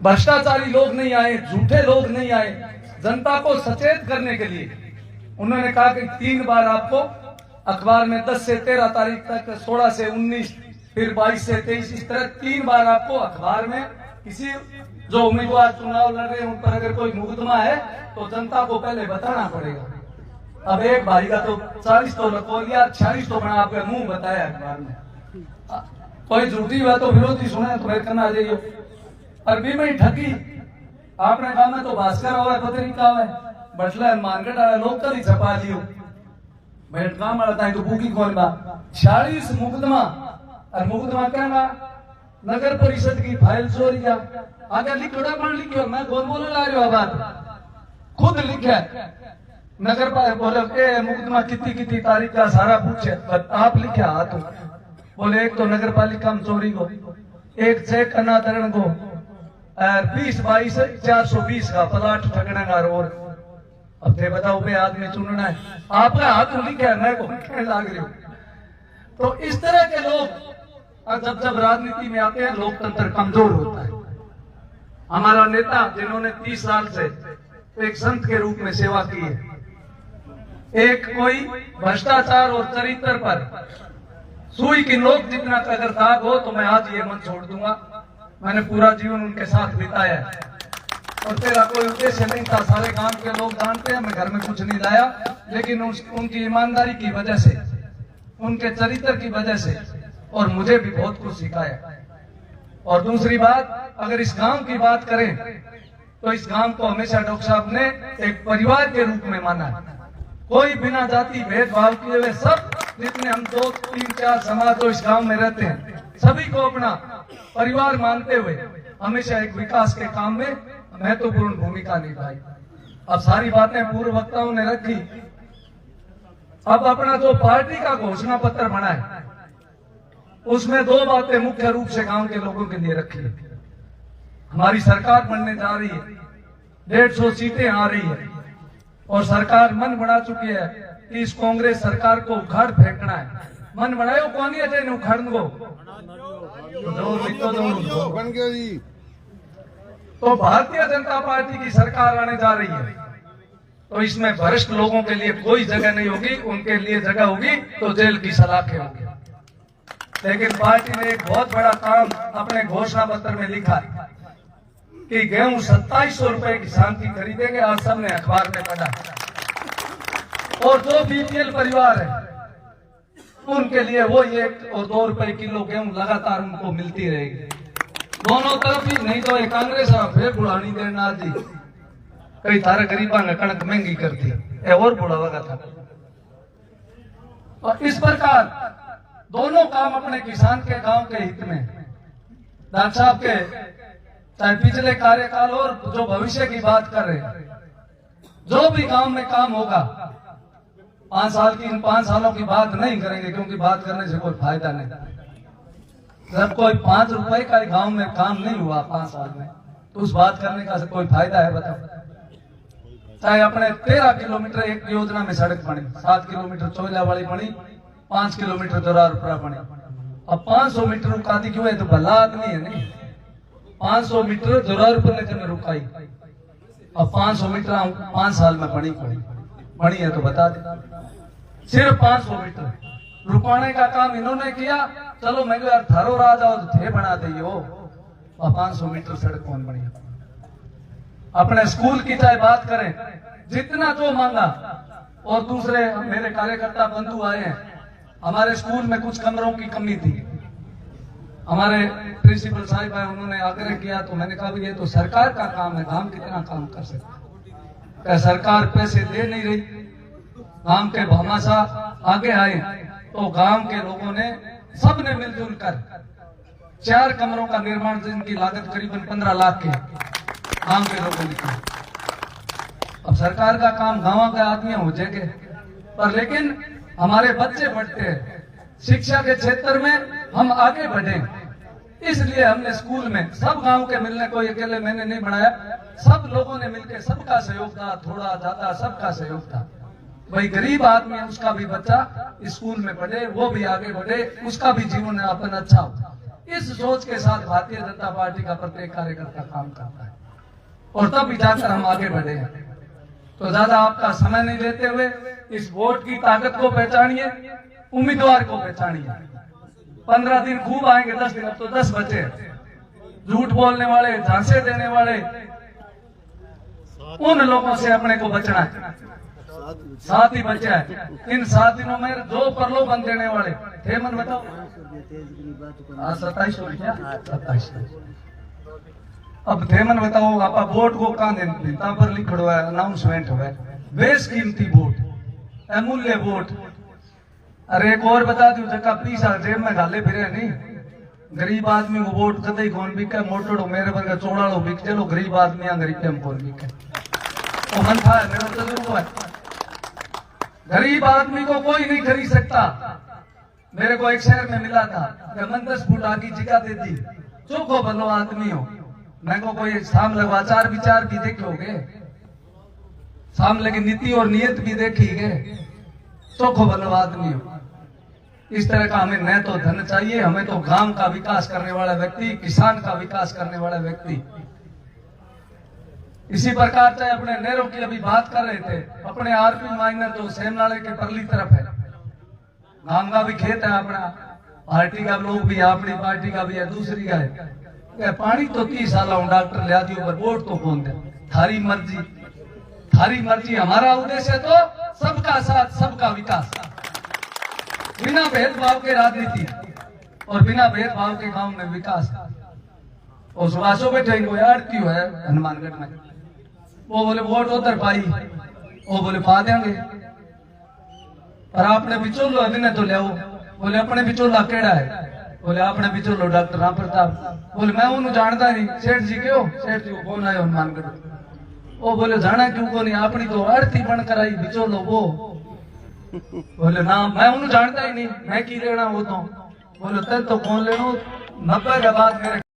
भ्रष्टाचारी लोग नहीं आए, झूठे लोग नहीं आए। जनता को सचेत करने के लिए उन्होंने कहा कि 3 बार आपको अखबार में 10 से 13 तारीख तक, 16 से 19, फिर 22 से 23, इस तरह 3 बार आपको अखबार में किसी जो उम्मीदवार चुनाव लड़ रहे हैं उन पर अगर कोई मुकदमा है तो जनता को पहले बताना पड़ेगा। अब एक भाई का तो 40 तो लखो लिया, 46 तो बना आपका मुंह बताया अखबार में। कोई झूठी बात तो विरोधी सुने तो फिर करना जाइए। अरबी में ही ठगी आपने कहा मैं तो भास्कर हुआ पत्रिका है बटला मार्केट आया लोग कल ही छपा लियो बैठ काम वाला तो बुकी कौन बा 46 मुकदमा। और मुकदमा क्या ना नगर परिषद की फाइल चोरी का आगे लिखोड़ा कौन लिखियो, मैं कौन बोले ला रही हूँ बात खुद लिखा नगर बोले मुकदमा कितनी तारीख का सारा पूछे आप लिखे हाथ बोले एक तो नगर पालिका में चोरी को, एक चेक करना तरण को, 20-22 420 का प्लाट ठगने का रोड। अब थे बताओ बे आदमी चुनना है आपका हाथ लिखा है मैं को कहने लाग रही हूँ। तो इस तरह के लोग जब जब राजनीति में आते हैं लोकतंत्र कमजोर होता है। हमारा नेता जिन्होंने 30 साल से एक संत के रूप में सेवा की है, एक कोई भ्रष्टाचार और चरित्र पर सुई की नोक जितना अगर दाग हो तो मैं आज ये मन छोड़ दूंगा। मैंने पूरा जीवन उनके साथ बिताया है और तेरा कोई उद्देश्य नहीं था, सारे गांव के लोग जानते हैं मैं घर में कुछ नहीं लाया, लेकिन उनकी ईमानदारी की वजह से, उनके चरित्र की वजह से और मुझे भी बहुत कुछ सिखाया। और दूसरी बात अगर इस गांव की बात करें तो इस गांव को हमेशा डॉक्टर साहब ने एक परिवार के रूप में माना है। कोई बिना जाति भेदभाव किए हुए सब जितने हम 2, 3, 4 समाज जो इस गांव में रहते हैं सभी को अपना परिवार मानते हुए हमेशा एक विकास के काम में महत्वपूर्ण भूमिका निभाई। अब सारी बातें पूर्व वक्ताओं ने रखी। अब अपना जो पार्टी का घोषणा पत्र बना है उसमें 2 बातें मुख्य रूप से गांव के लोगों के लिए रखी है। हमारी सरकार बनने जा रही है, 150 सीटें आ रही है और सरकार मन बना चुकी है कि इस कांग्रेस सरकार को उखाड़ फेंकना है। मन बनायो कौन है उखाड़ को तो भारतीय जनता पार्टी की सरकार आने जा रही है तो इसमें भ्रष्ट लोगों के लिए कोई जगह नहीं होगी, उनके लिए जगह होगी तो जेल की सलाखें होंगी। लेकिन पार्टी ने एक बहुत बड़ा काम अपने घोषणा पत्र में लिखा है कि गेहूं 2700 रुपए किसान की खरीदेंगे। आज सबने अखबार में पढ़ा। और जो बीपीएल परिवार है उनके लिए वो 1 और 2 रुपए किलो गेहूं लगातार उनको मिलती रहेगी, दोनों तरफ ही। नहीं तो कांग्रेस फिर बुढ़ानी देना दी कई तारे गरीबा ने कणक महंगी कर दी और बुढ़ावा था। और इस प्रकार दोनों काम अपने किसान के गांव के हित में डॉक्टर साहब के चाहे पिछले कार्यकाल और जो भविष्य की बात कर रहे हैं, जो भी गांव में काम होगा 5 सालों की बात नहीं करेंगे क्योंकि बात करने से कोई फायदा नहीं। जब कोई 5 रुपए का गांव में काम नहीं हुआ 5 साल में तो उस बात करने का कोई फायदा है बताओ। चाहे अपने 13 किलोमीटर एक योजना में सड़क बनी, 7 किलोमीटर चोइला वाली बनी, 5 किलोमीटर जोरारपुरा बनी। अब 500 मीटर रुकाती क्यों है तो भला आदमी है नहीं। 500 मीटर जोरारपुर ने रुकाई, अब 500 मीटर 5 साल में बनी है तो बता दे। सिर्फ 500 मीटर रुकाने का काम इन्होंने किया। चलो मैं यार थारो राज आओ थे बना दियो, 500 मीटर सड़क कौन बनी। अपने स्कूल की चाहे बात करें, जितना जो मांगा। और दूसरे मेरे कार्यकर्ता बंधु आए हैं, हमारे स्कूल में कुछ कमरों की कमी थी, हमारे प्रिंसिपल साहिब है उन्होंने आग्रह किया तो मैंने कहा ये तो सरकार का काम है, गांव कितना काम कर सकते। क्या सरकार पैसे दे नहीं रही, गांव के भामाशाह आगे आए तो गांव के लोगों ने सबने मिलजुल कर 4 कमरों का निर्माण जिनकी लागत करीबन 15 लाख की गांव के लोगों ने किया। अब सरकार का काम गांव के आदमी हो जाएंगे पर लेकिन हमारे बच्चे बढ़ते हैं, शिक्षा के क्षेत्र में हम आगे बढ़े, इसलिए हमने स्कूल में सब गांव के मिलने को अकेले मैंने नहीं बनाया, सब लोगों ने मिलकर सबका सहयोग था, थोड़ा ज्यादा सबका सहयोग था। भाई गरीब आदमी उसका भी बच्चा स्कूल में पढ़े, वो भी आगे बढ़े, उसका भी जीवन यापन अच्छा हो। इस सोच के साथ भारतीय जनता पार्टी का प्रत्येक कार्यकर्ता काम करता है और तब भी जाकर हम आगे बढ़े हैं। तो ज्यादा आपका समय नहीं लेते हुए इस वोट की ताकत को पहचानिए, उम्मीदवार को पहचानिए। 15 दिन खूब आएंगे, 10 दिन अब तो 10 बचे। झूठ बोलने वाले, झांसे देने वाले, उन लोगों से अपने को बचना है। 7 ही बचा है। इन 7 दिनों में जो प्रलोभन देने वाले थे, मन बताओ 27 क्या 27। अब थे मन बताओ आप वोट को कहां देता पर लिखड़ो है, अनाउंसमेंट हुआ है, बेशकीमती वोट, अमूल्य वोट। अरे एक और बता दू, जगह 20 जेब में गाले फिरे नहीं, गरीब आदमी को वोट कदे कौन बिके, मोटड़ो मेरे वर्ग चौड़ाड़ो बिक, चलो गरीब आदमी गरीब में कौन बिके। तो मन था मेरा तजुर्बा है, गरीब आदमी को कोई नहीं खरीद सकता। मेरे को एक शहर में मिला था, मन 10 फुट आगे जगह दे दी, चोखो भलो आदमी हो, मैं को कोई साम लगवा आचार विचार भी देखोगे, सामने की नीति और नियत भी देखिए, चोखो भलो आदमी हो। इस तरह का हमें न तो धन चाहिए, हमें तो गांव का विकास करने वाला व्यक्ति, किसान का विकास करने वाला व्यक्ति। इसी प्रकार से अपने नेहरू की अभी बात कर रहे थे, अपने आरपी माइनर जो सेमनाले के परली तरफ है, गांव का भी खेत है अपना, पार्टी का लोग भी, अपनी पार्टी का भी है, दूसरी का है। पानी तो 30 साल डॉक्टर लिया दियो, पर वोट तो कौन दे, थारी मर्जी, थारी मर्जी। हमारा उद्देश्य तो सबका साथ, सबका विकास, बिना भेदभाव के राजनीति और बिना भेदभाव के गांव में विकास। और सुभाषो बैठे आड़ती है हनुमानगढ़ में, वो बोले वोट उधर पाई, वो बोले पा देंगे, पर आपने बिचोलो अभी ने तो ले, बोले अपने बिचोला केड़ा है, बोले आपने बिचोलो डॉक्टर राम प्रताप, बोले मैं उन्हें जानता नहीं, सेठ जी क्यों, सेठ जी को कौन आयो हनुमानगढ़, वो बोले जाना क्यों को नहीं, अपनी तो आड़ती बन कर आई बिचोलो वो, बोले ना मैं उन्हें जानता ही नहीं, मैं की लेना वो तो, बोले तेरे तो कौन लेनो, 90 के बाद मेरे